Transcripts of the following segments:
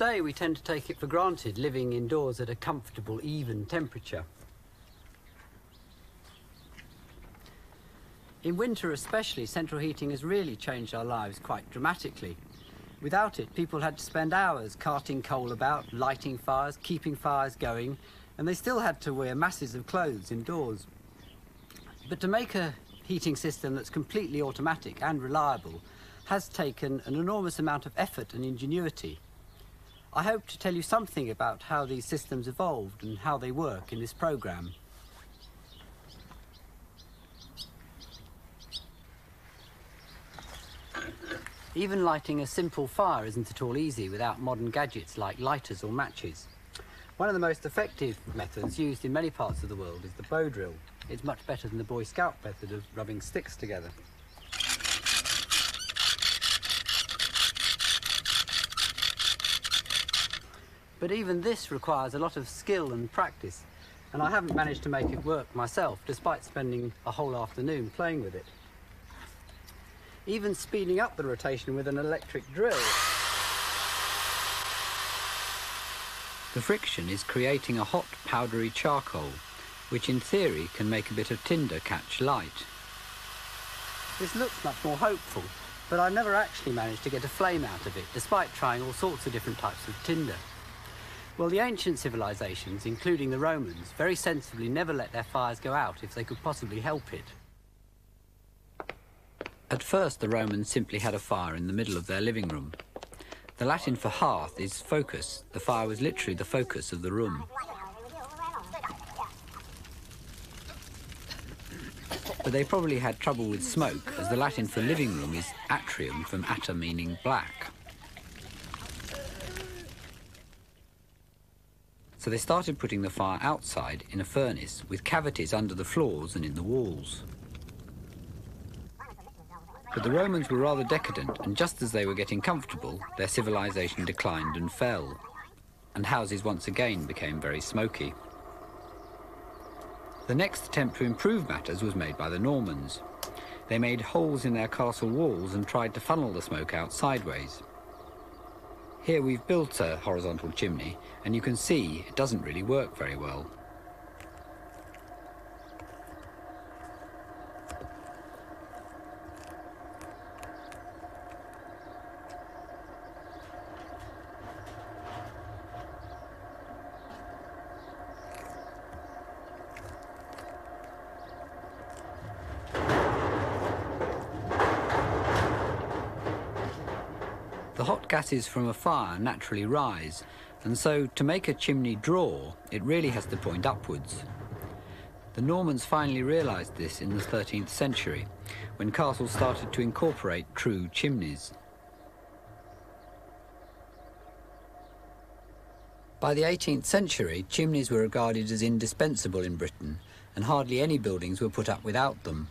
Today we tend to take it for granted living indoors at a comfortable, even temperature. In winter especially, central heating has really changed our lives quite dramatically. Without it, people had to spend hours carting coal about, lighting fires, keeping fires going, and they still had to wear masses of clothes indoors. But to make a heating system that's completely automatic and reliable has taken an enormous amount of effort and ingenuity. I hope to tell you something about how these systems evolved and how they work in this programme. Even lighting a simple fire isn't at all easy without modern gadgets like lighters or matches. One of the most effective methods used in many parts of the world is the bow drill. It's much better than the Boy Scout method of rubbing sticks together. But even this requires a lot of skill and practice, and I haven't managed to make it work myself, despite spending a whole afternoon playing with it. Even speeding up the rotation with an electric drill. The friction is creating a hot, powdery charcoal, which in theory can make a bit of tinder catch light. This looks much more hopeful, but I've never actually managed to get a flame out of it, despite trying all sorts of different types of tinder. Well, the ancient civilizations, including the Romans, very sensibly never let their fires go out if they could possibly help it. At first, the Romans simply had a fire in the middle of their living room. The Latin for hearth is focus. The fire was literally the focus of the room. But they probably had trouble with smoke, as the Latin for living room is atrium, from atta meaning black. So they started putting the fire outside in a furnace with cavities under the floors and in the walls. But the Romans were rather decadent, and just as they were getting comfortable, their civilization declined and fell, and houses once again became very smoky. The next attempt to improve matters was made by the Normans. They made holes in their castle walls and tried to funnel the smoke out sideways. Here we've built a horizontal chimney, and you can see it doesn't really work very well. The hot gases from a fire naturally rise, and so to make a chimney draw, it really has to point upwards. The Normans finally realised this in the 13th century, when castles started to incorporate true chimneys. By the 18th century, chimneys were regarded as indispensable in Britain, and hardly any buildings were put up without them.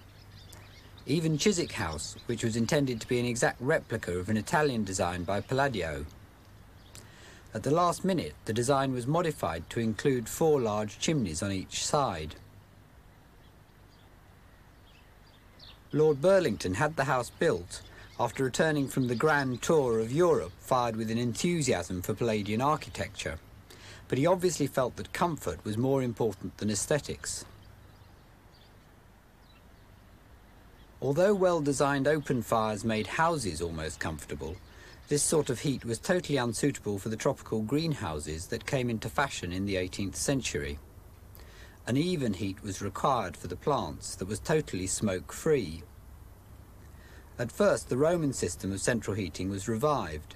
Even Chiswick House, which was intended to be an exact replica of an Italian design by Palladio. At the last minute, the design was modified to include 4 large chimneys on each side. Lord Burlington had the house built after returning from the grand tour of Europe, fired with an enthusiasm for Palladian architecture, but he obviously felt that comfort was more important than aesthetics. Although well-designed open fires made houses almost comfortable, this sort of heat was totally unsuitable for the tropical greenhouses that came into fashion in the 18th century. An even heat was required for the plants that was totally smoke-free. At first, the Roman system of central heating was revived.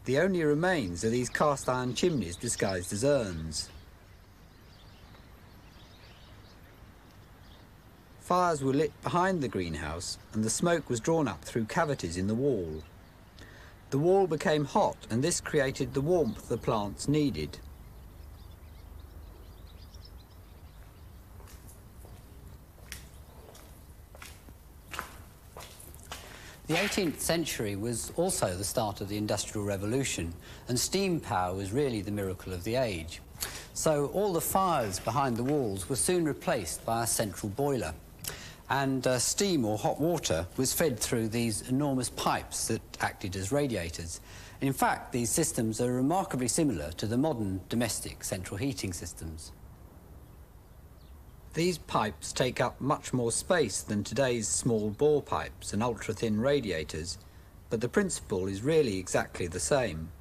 The only remains are these cast-iron chimneys disguised as urns. Fires were lit behind the greenhouse, and the smoke was drawn up through cavities in the wall. The wall became hot, and this created the warmth the plants needed. The 18th century was also the start of the Industrial Revolution, and steam power was really the miracle of the age. So all the fires behind the walls were soon replaced by a central boiler. and steam or hot water was fed through these enormous pipes that acted as radiators. In fact, these systems are remarkably similar to the modern domestic central heating systems. These pipes take up much more space than today's small bore pipes and ultra-thin radiators, but the principle is really exactly the same.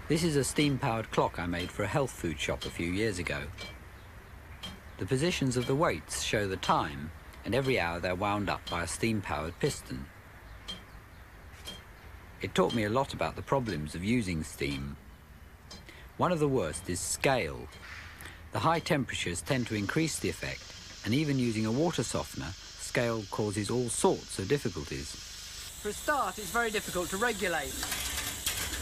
This is a steam-powered clock I made for a health food shop a few years ago. The positions of the weights show the time, and every hour they're wound up by a steam-powered piston. It taught me a lot about the problems of using steam. One of the worst is scale. The high temperatures tend to increase the effect, and even using a water softener, scale causes all sorts of difficulties. For a start, it's very difficult to regulate.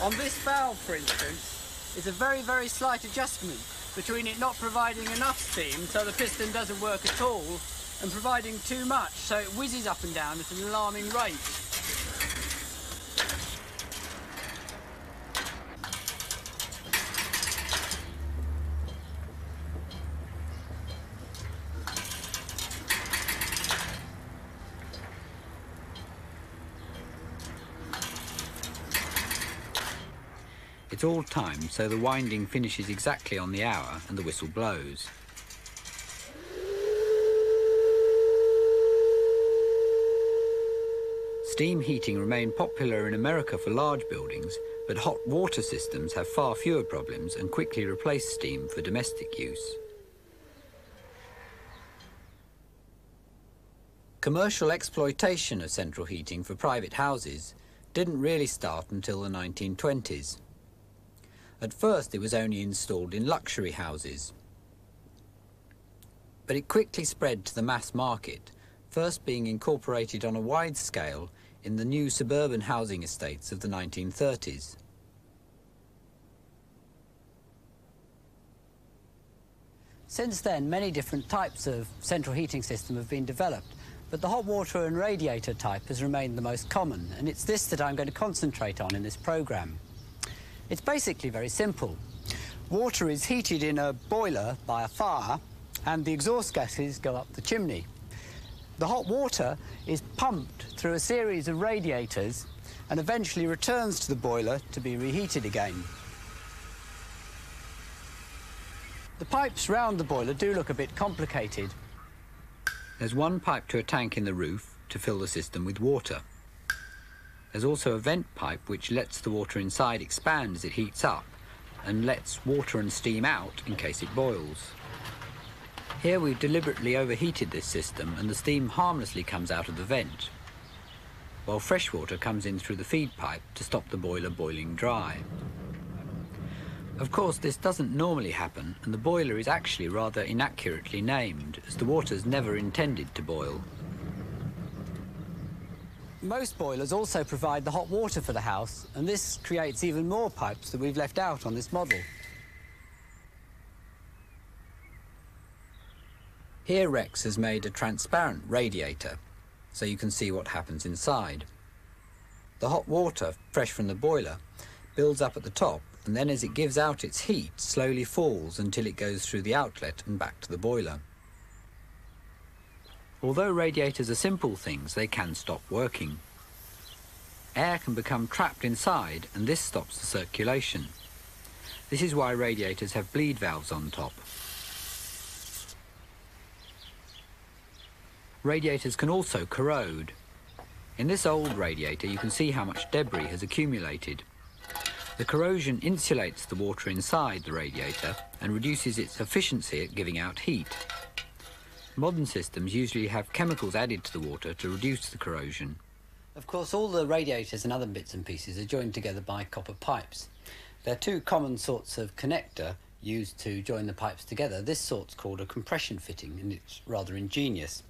On this valve, for instance, it's a very, very slight adjustment between it not providing enough steam so the piston doesn't work at all, and providing too much so it whizzes up and down at an alarming rate. It's all timed so the winding finishes exactly on the hour and the whistle blows. Steam heating remained popular in America for large buildings, but hot water systems have far fewer problems and quickly replace steam for domestic use. Commercial exploitation of central heating for private houses didn't really start until the 1920s. At first it was only installed in luxury houses. But it quickly spread to the mass market, first being incorporated on a wide scale in the new suburban housing estates of the 1930s. Since then, many different types of central heating system have been developed, but the hot water and radiator type has remained the most common, and it's this that I'm going to concentrate on in this programme. It's basically very simple. Water is heated in a boiler by a fire, and the exhaust gases go up the chimney. The hot water is pumped through a series of radiators and eventually returns to the boiler to be reheated again. The pipes round the boiler do look a bit complicated. There's one pipe to a tank in the roof to fill the system with water. There's also a vent pipe which lets the water inside expand as it heats up and lets water and steam out in case it boils. Here we've deliberately overheated this system and the steam harmlessly comes out of the vent, while fresh water comes in through the feed pipe to stop the boiler boiling dry. Of course, this doesn't normally happen, and the boiler is actually rather inaccurately named, as the water's never intended to boil. Most boilers also provide the hot water for the house, and this creates even more pipes that we've left out on this model. Here Rex has made a transparent radiator, so you can see what happens inside. The hot water, fresh from the boiler, builds up at the top, and then as it gives out its heat, slowly falls until it goes through the outlet and back to the boiler. Although radiators are simple things, they can stop working. Air can become trapped inside, and this stops the circulation. This is why radiators have bleed valves on top. Radiators can also corrode. In this old radiator, you can see how much debris has accumulated. The corrosion insulates the water inside the radiator and reduces its efficiency at giving out heat. Modern systems usually have chemicals added to the water to reduce the corrosion. Of course, all the radiators and other bits and pieces are joined together by copper pipes. There are two common sorts of connector used to join the pipes together. This sort's called a compression fitting, and it's rather ingenious.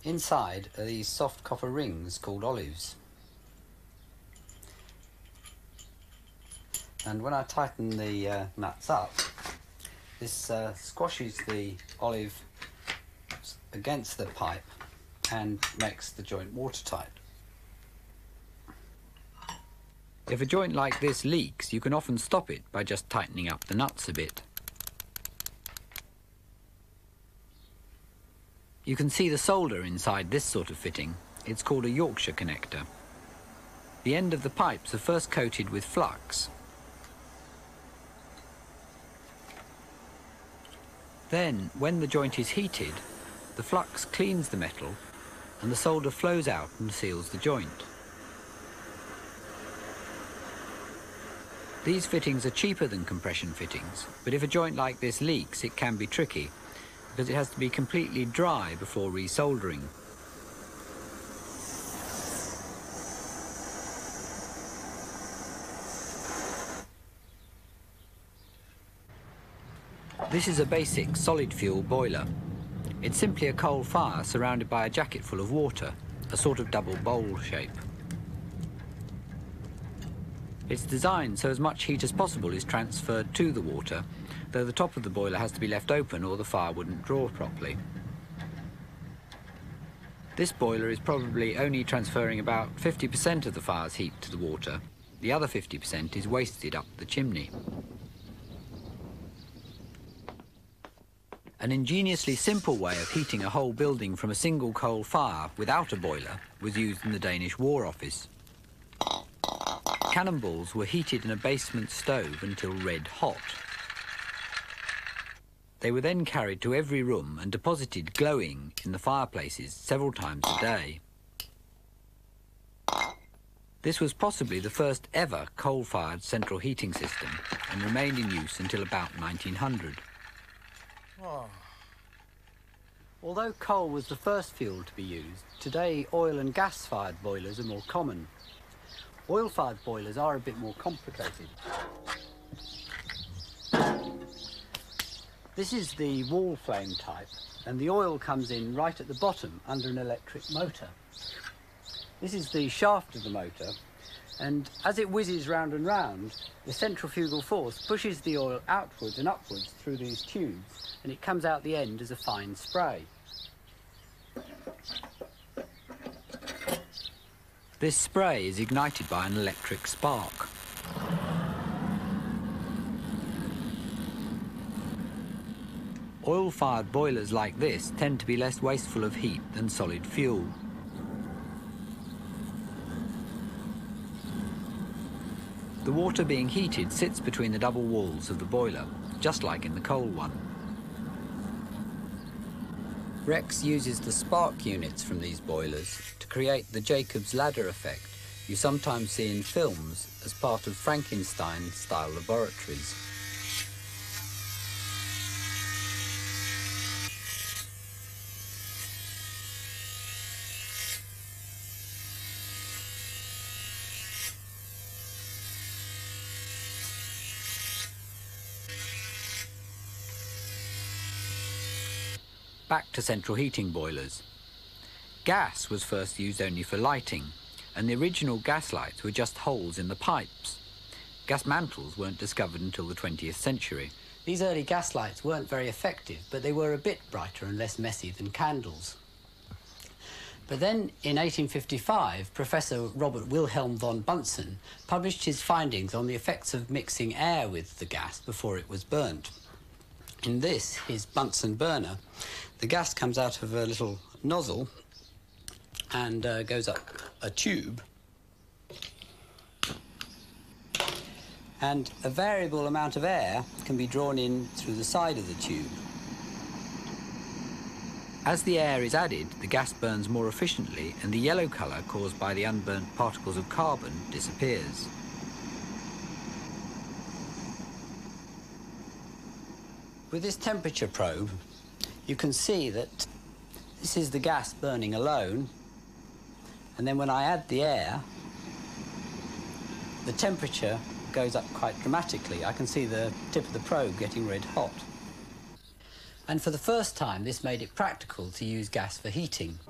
Inside are these soft copper rings called olives. And when I tighten the nuts up, this squashes the olive against the pipe and makes the joint watertight. If a joint like this leaks, you can often stop it by just tightening up the nuts a bit. You can see the solder inside this sort of fitting. It's called a Yorkshire connector. The end of the pipes are first coated with flux. Then, when the joint is heated, the flux cleans the metal and the solder flows out and seals the joint. These fittings are cheaper than compression fittings, but if a joint like this leaks, it can be tricky, because it has to be completely dry before resoldering. This is a basic solid fuel boiler. It's simply a coal fire surrounded by a jacket full of water, a sort of double bowl shape. It's designed so as much heat as possible is transferred to the water, though the top of the boiler has to be left open or the fire wouldn't draw properly. This boiler is probably only transferring about 50% of the fire's heat to the water. The other 50% is wasted up the chimney. An ingeniously simple way of heating a whole building from a single coal fire without a boiler was used in the Danish War Office. Cannonballs were heated in a basement stove until red hot. They were then carried to every room and deposited glowing in the fireplaces several times a day. This was possibly the first ever coal-fired central heating system and remained in use until about 1900. Oh. Although coal was the first fuel to be used, today oil and gas-fired boilers are more common. Oil-fired boilers are a bit more complicated. This is the wall flame type, and the oil comes in right at the bottom under an electric motor. This is the shaft of the motor, and as it whizzes round and round, the centrifugal force pushes the oil outwards and upwards through these tubes, and it comes out the end as a fine spray. This spray is ignited by an electric spark. Oil-fired boilers like this tend to be less wasteful of heat than solid fuel. The water being heated sits between the double walls of the boiler, just like in the coal one. Rex uses the spark units from these boilers to create the Jacob's ladder effect you sometimes see in films as part of Frankenstein-style laboratories. Back to central heating boilers. Gas was first used only for lighting, and the original gas lights were just holes in the pipes. Gas mantles weren't discovered until the 20th century. These early gas lights weren't very effective, but they were a bit brighter and less messy than candles. But then, in 1855, Professor Robert Wilhelm von Bunsen published his findings on the effects of mixing air with the gas before it was burnt. In this, his Bunsen burner, the gas comes out of a little nozzle and goes up a tube. And a variable amount of air can be drawn in through the side of the tube. As the air is added, the gas burns more efficiently and the yellow colour caused by the unburnt particles of carbon disappears. With this temperature probe, you can see that this is the gas burning alone, and then when I add the air, the temperature goes up quite dramatically. I can see the tip of the probe getting red hot. And for the first time, this made it practical to use gas for heating.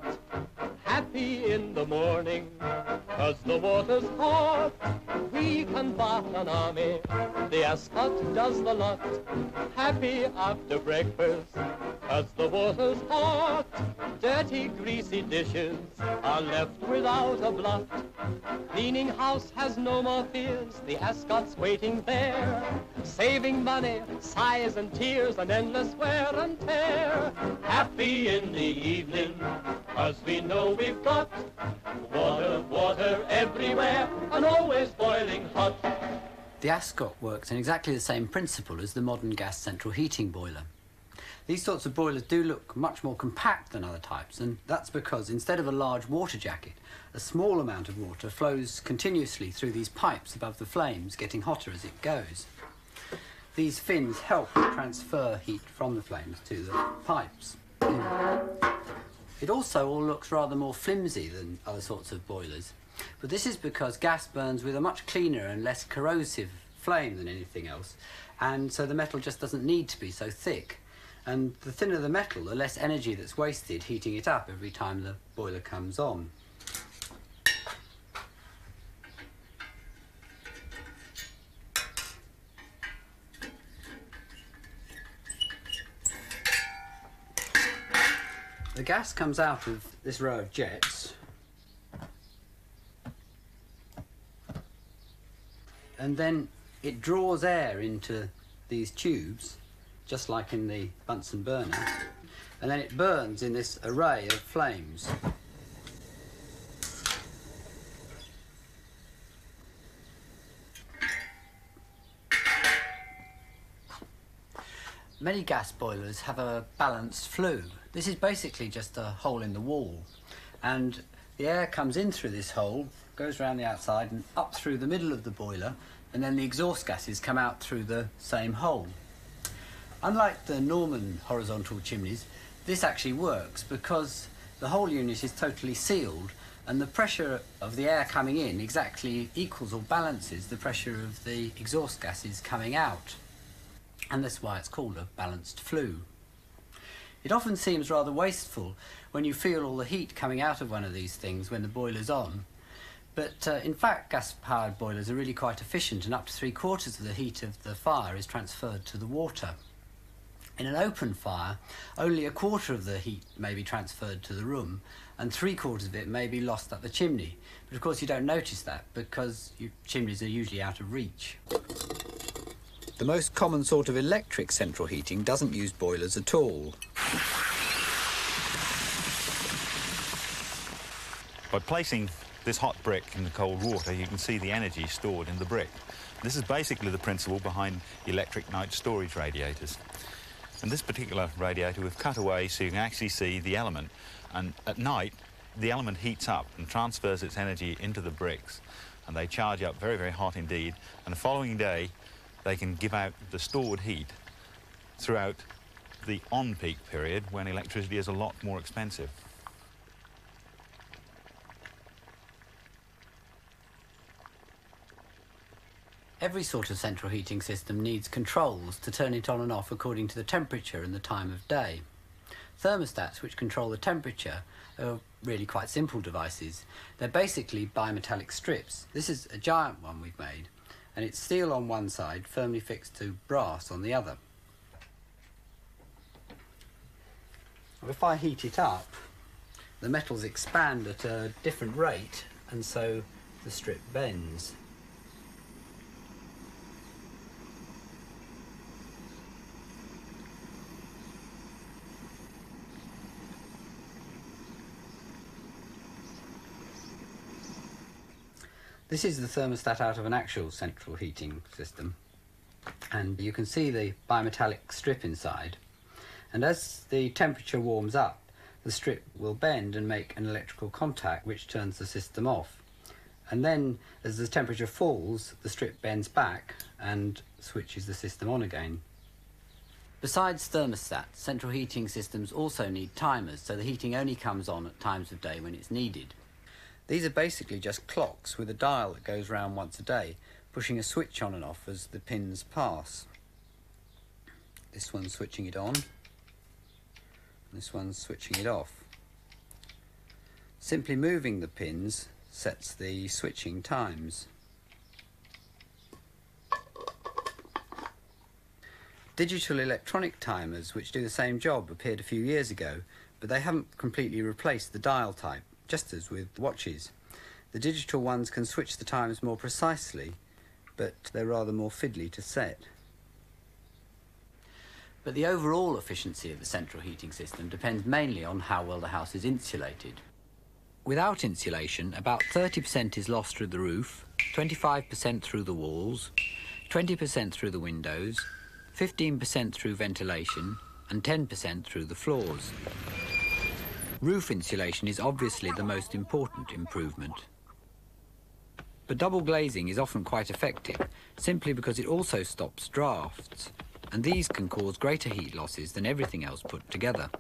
Happy in the morning, 'cause the water's hot. We can bath an army, the ascot does the lot. Happy after breakfast, 'cause the water's hot. Dirty, greasy dishes are left without a blot. Cleaning house has no more fears, the ascot's waiting there. Saving money, sighs and tears, and endless wear and tear. Happy in the evening, 'cause we know we've got water, water everywhere, and always boiling hot. The ascot works on exactly the same principle as the modern gas central heating boiler. These sorts of boilers do look much more compact than other types, and that's because instead of a large water jacket, a small amount of water flows continuously through these pipes above the flames, getting hotter as it goes. These fins help transfer heat from the flames to the pipes. It also all looks rather more flimsy than other sorts of boilers, but this is because gas burns with a much cleaner and less corrosive flame than anything else, and so the metal just doesn't need to be so thick. And the thinner the metal, the less energy that's wasted heating it up every time the boiler comes on. The gas comes out of this row of jets, and then it draws air into these tubes, just like in the Bunsen burner, and then it burns in this array of flames. Many gas boilers have a balanced flue. This is basically just a hole in the wall, and the air comes in through this hole, goes around the outside and up through the middle of the boiler, and then the exhaust gases come out through the same hole. Unlike the Norman horizontal chimneys, this actually works because the whole unit is totally sealed, and the pressure of the air coming in exactly equals or balances the pressure of the exhaust gases coming out. And that's why it's called a balanced flue. It often seems rather wasteful when you feel all the heat coming out of one of these things when the boiler's on. But in fact, gas-powered boilers are really quite efficient, and up to 3/4 of the heat of the fire is transferred to the water. In an open fire, only 1/4 of the heat may be transferred to the room, and 3/4 of it may be lost up the chimney. But of course you don't notice that because your chimneys are usually out of reach. The most common sort of electric central heating doesn't use boilers at all. By placing this hot brick in the cold water, you can see the energy stored in the brick. This is basically the principle behind electric night storage radiators. And this particular radiator we've cut away so you can actually see the element, and at night the element heats up and transfers its energy into the bricks, and they charge up very, very hot indeed, and the following day they can give out the stored heat throughout the on-peak period when electricity is a lot more expensive. Every sort of central heating system needs controls to turn it on and off according to the temperature and the time of day. Thermostats, which control the temperature, are really quite simple devices. They're basically bimetallic strips. This is a giant one we've made, and it's steel on one side, firmly fixed to brass on the other. If I heat it up, the metals expand at a different rate, and so the strip bends. This is the thermostat out of an actual central heating system, and you can see the bimetallic strip inside, and as the temperature warms up, the strip will bend and make an electrical contact which turns the system off, and then as the temperature falls, the strip bends back and switches the system on again. Besides thermostats, central heating systems also need timers, so the heating only comes on at times of day when it's needed. These are basically just clocks with a dial that goes round once a day, pushing a switch on and off as the pins pass. This one's switching it on, and this one's switching it off. Simply moving the pins sets the switching times. Digital electronic timers, which do the same job, appeared a few years ago, but they haven't completely replaced the dial type, just as with watches. The digital ones can switch the times more precisely, but they're rather more fiddly to set. But the overall efficiency of the central heating system depends mainly on how well the house is insulated. Without insulation, about 30% is lost through the roof, 25% through the walls, 20% through the windows, 15% through ventilation, and 10% through the floors. Roof insulation is obviously the most important improvement. But double glazing is often quite effective, simply because it also stops drafts, and these can cause greater heat losses than everything else put together.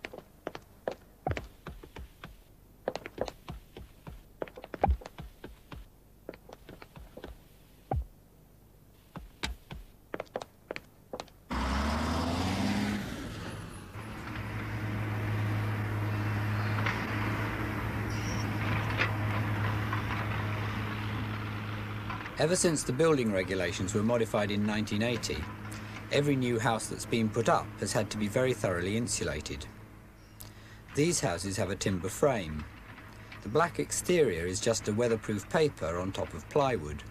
Ever since the building regulations were modified in 1980, every new house that's been put up has had to be very thoroughly insulated. These houses have a timber frame. The black exterior is just a weatherproof paper on top of plywood.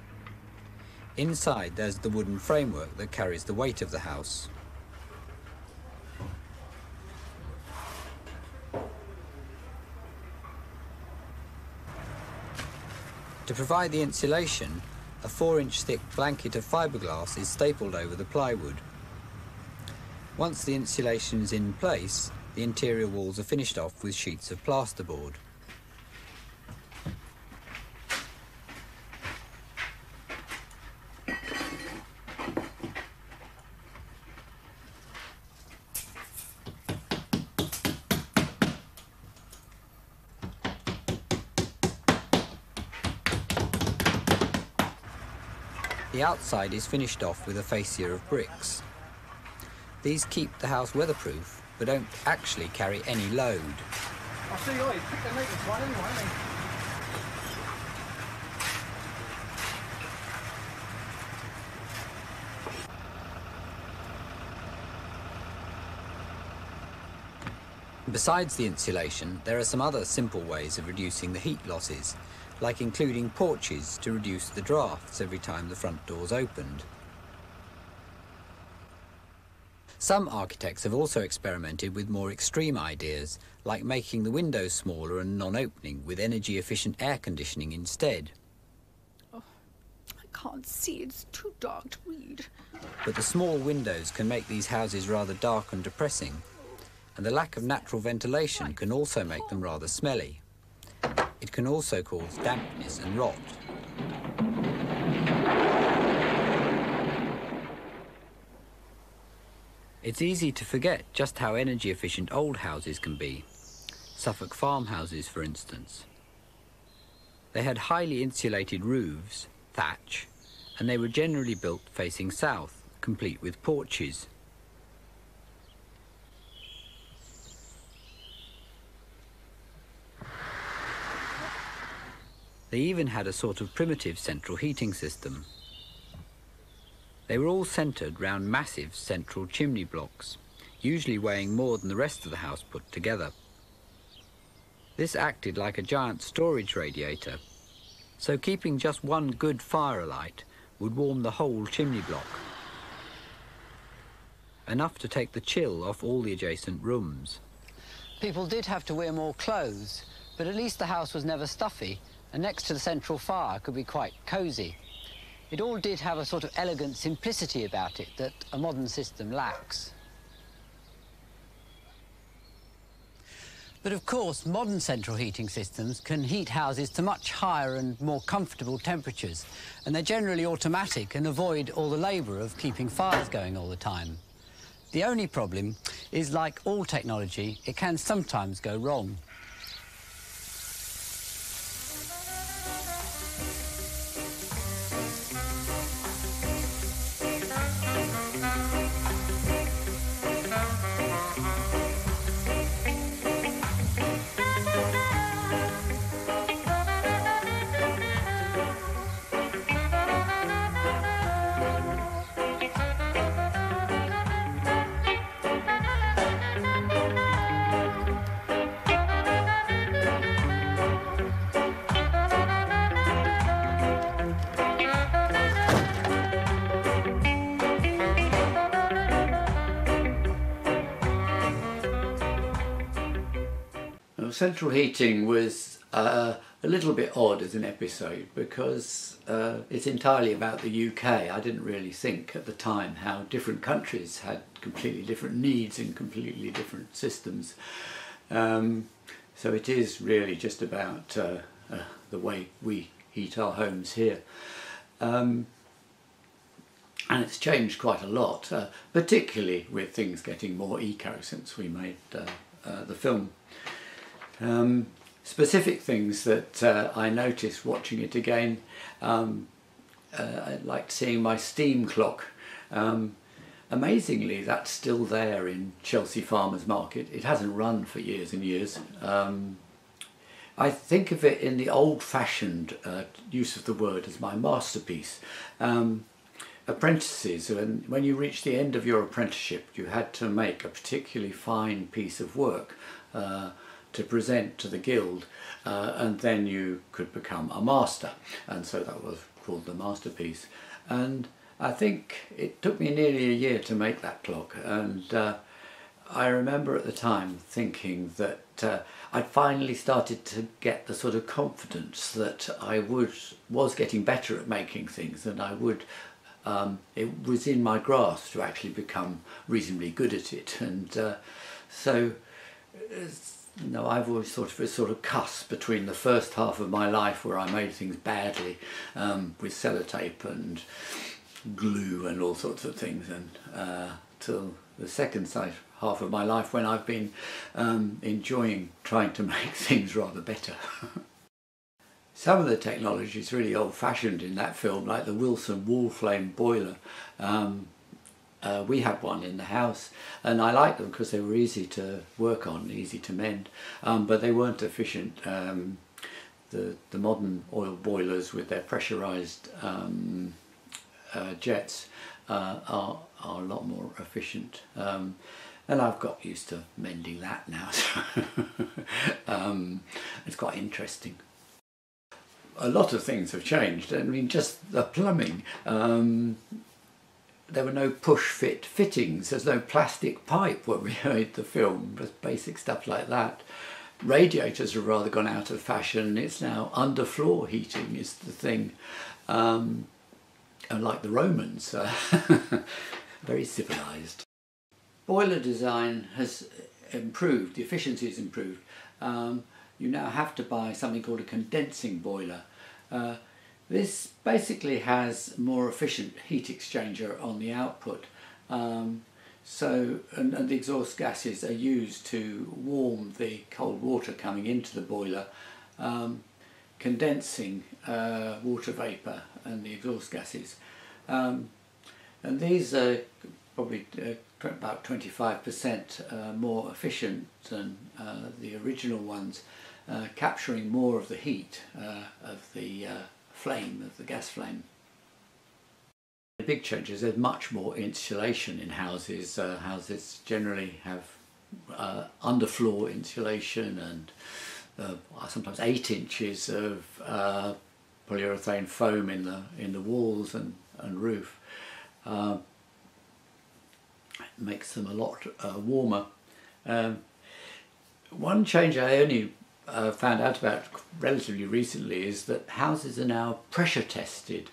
Inside there's the wooden framework that carries the weight of the house. To provide the insulation, a 4-inch thick blanket of fiberglass is stapled over the plywood. Once the insulation is in place, the interior walls are finished off with sheets of plasterboard. The outside is finished off with a fascia of bricks. These keep the house weatherproof, but don't actually carry any load. I'll see you later. Pick the neatest one anyway, haven't you? Besides the insulation, there are some other simple ways of reducing the heat losses, like including porches to reduce the drafts every time the front door's opened. Some architects have also experimented with more extreme ideas, like making the windows smaller and non-opening with energy-efficient air conditioning instead. Oh, I can't see, it's too dark to read. But the small windows can make these houses rather dark and depressing, and the lack of natural ventilation can also make them rather smelly. It can also cause dampness and rot. It's easy to forget just how energy-efficient old houses can be. Suffolk farmhouses, for instance. They had highly insulated roofs, thatch, and they were generally built facing south, complete with porches. They even had a sort of primitive central heating system. They were all centred round massive central chimney blocks, usually weighing more than the rest of the house put together. This acted like a giant storage radiator, so keeping just one good fire alight would warm the whole chimney block, enough to take the chill off all the adjacent rooms. People did have to wear more clothes, but at least the house was never stuffy, and next to the central fire could be quite cosy. It all did have a sort of elegant simplicity about it that a modern system lacks. But of course, modern central heating systems can heat houses to much higher and more comfortable temperatures, and they're generally automatic and avoid all the labour of keeping fires going all the time. The only problem is, like all technology, it can sometimes go wrong. central heating was a little bit odd as an episode because it's entirely about the UK. I didn't really think at the time how different countries had completely different needs and completely different systems. So it is really just about the way we heat our homes here. And it's changed quite a lot, particularly with things getting more eco since we made the film. Specific things that I noticed watching it again, I liked seeing my steam clock. Amazingly, that's still there in Chelsea Farmers Market. It hasn't run for years and years. I think of it in the old-fashioned use of the word as my masterpiece. Apprentices, when you reached the end of your apprenticeship, you had to make a particularly fine piece of work to present to the guild, and then you could become a master, and so that was called the masterpiece. And I think it took me nearly a year to make that clock, and I remember at the time thinking that I'd finally started to get the sort of confidence that I was getting better at making things, and it was in my grasp to actually become reasonably good at it. And so I've always thought of a sort of cusp between the first half of my life where I made things badly with sellotape and glue and all sorts of things, and till the second half of my life when I've been enjoying trying to make things rather better. Some of the technology is really old-fashioned in that film, like the Wilson wall flame boiler. We had one in the house, and I liked them because they were easy to work on, easy to mend, but they weren't efficient. The modern oil boilers with their pressurised jets are a lot more efficient, and I've got used to mending that now, so it's quite interesting. A lot of things have changed. I mean, just the plumbing. There were no push-fit fittings. There's no plastic pipe when we made the film. Just basic stuff like that. Radiators have rather gone out of fashion. It's now underfloor heating is the thing. And like the Romans, very civilised. Boiler design has improved. The efficiency has improved. You now have to buy something called a condensing boiler. This basically has more efficient heat exchanger on the output, and the exhaust gases are used to warm the cold water coming into the boiler, condensing water vapour and the exhaust gases. And these are probably about 25% more efficient than the original ones, capturing more of the heat of the flame, of the gas flame. The big change is there's much more insulation in houses. Houses generally have underfloor insulation and sometimes 8 inches of polyurethane foam in the walls and roof. It makes them a lot warmer. One change I only found out about relatively recently is that houses are now pressure tested,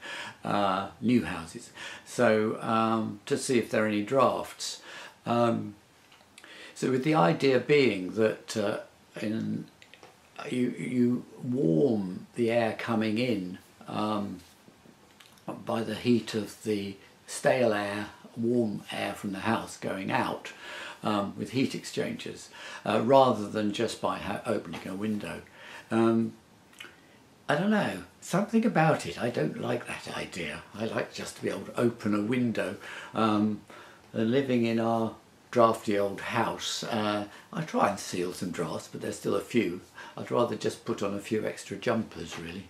new houses, so to see if there are any drafts. So with the idea being that you warm the air coming in by the heat of the stale air, warm air from the house going out, with heat exchangers, rather than just by opening a window. I don't know, something about it, I don't like that idea. I like just to be able to open a window. Living in our drafty old house, I try and seal some drafts, but there's still a few. I'd rather just put on a few extra jumpers, really.